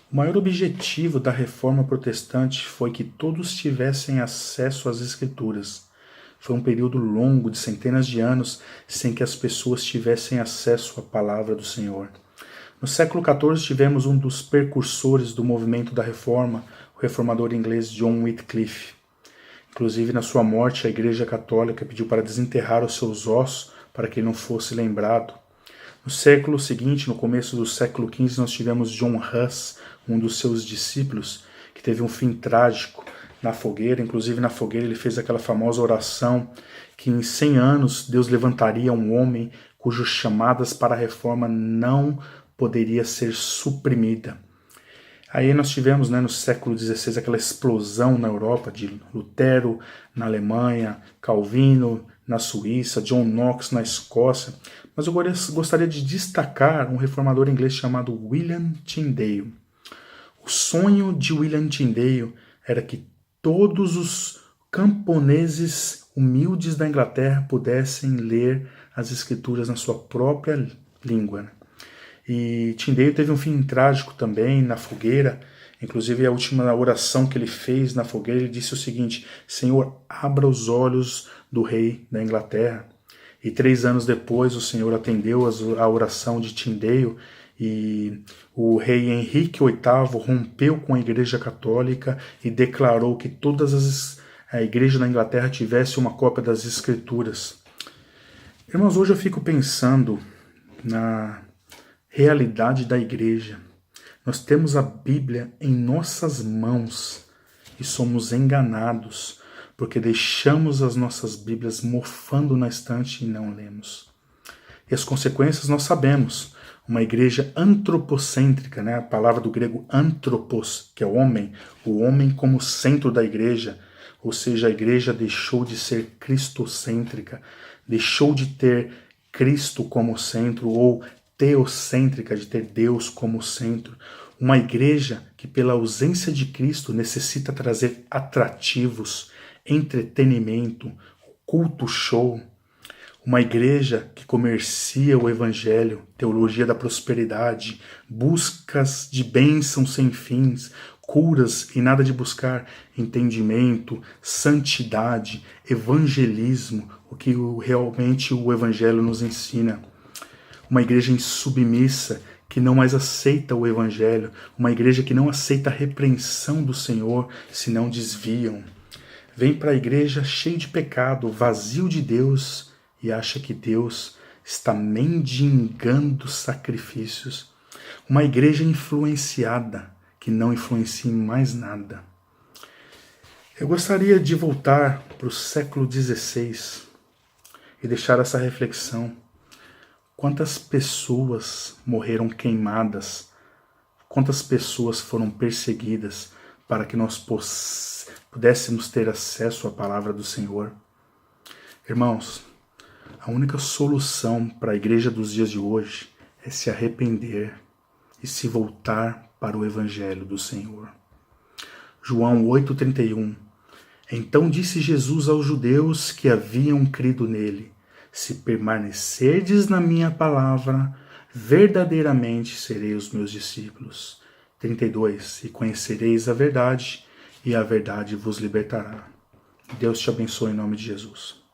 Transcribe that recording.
O maior objetivo da Reforma Protestante foi que todos tivessem acesso às Escrituras. Foi um período longo de centenas de anos sem que as pessoas tivessem acesso à palavra do Senhor. No século XIV tivemos um dos precursores do movimento da Reforma, o reformador inglês John Wycliffe. Inclusive, na sua morte, a Igreja Católica pediu para desenterrar os seus ossos para que ele não fosse lembrado. No século seguinte, no começo do século XV, nós tivemos John Huss, um dos seus discípulos, que teve um fim trágico na fogueira. Inclusive, na fogueira ele fez aquela famosa oração que em 100 anos Deus levantaria um homem cujas chamadas para a reforma não poderia ser suprimida. Aí nós tivemos, no século XVI, aquela explosão na Europa de Lutero na Alemanha, Calvino na Suíça, John Knox na Escócia. Mas eu gostaria de destacar um reformador inglês chamado William Tyndale. O sonho de William Tyndale era que todos os camponeses humildes da Inglaterra pudessem ler as escrituras na sua própria língua. E Tyndale teve um fim trágico também na fogueira. Inclusive, a última oração que ele fez na fogueira, ele disse o seguinte: Senhor, abra os olhos do rei da Inglaterra. E 3 anos depois, o Senhor atendeu a oração de Tyndale e o rei Henrique VIII rompeu com a Igreja Católica e declarou que todas a igreja da Inglaterra tivesse uma cópia das Escrituras. Irmãos, hoje eu fico pensando na realidade da igreja. Nós temos a Bíblia em nossas mãos e somos enganados porque deixamos as nossas Bíblias mofando na estante e não lemos. E as consequências nós sabemos. Uma igreja antropocêntrica, a palavra do grego anthropos, que é o homem como centro da igreja, ou seja, a igreja deixou de ser cristocêntrica, deixou de ter Cristo como centro, ou teocêntrica, de ter Deus como centro. Uma igreja que, pela ausência de Cristo, necessita trazer atrativos, entretenimento, culto show. Uma igreja que comercia o evangelho, teologia da prosperidade, buscas de bênçãos sem fins, curas e nada de buscar entendimento, santidade, evangelismo, o que realmente o evangelho nos ensina. Uma igreja insubmissa, que não mais aceita o evangelho, uma igreja que não aceita a repreensão do Senhor, se não desviam. Vem para a igreja cheio de pecado, vazio de Deus, e acha que Deus está mendigando sacrifícios. Uma igreja influenciada, que não influencia em mais nada. Eu gostaria de voltar para o século XVI e deixar essa reflexão. Quantas pessoas morreram queimadas? Quantas pessoas foram perseguidas para que nós pudéssemos ter acesso à palavra do Senhor? Irmãos, a única solução para a igreja dos dias de hoje é se arrepender e se voltar para o evangelho do Senhor. João 8,31. Então disse Jesus aos judeus que haviam crido nele: se permanecerdes na minha palavra, verdadeiramente serei os meus discípulos. 32. E conhecereis a verdade, e a verdade vos libertará. Deus te abençoe em nome de Jesus.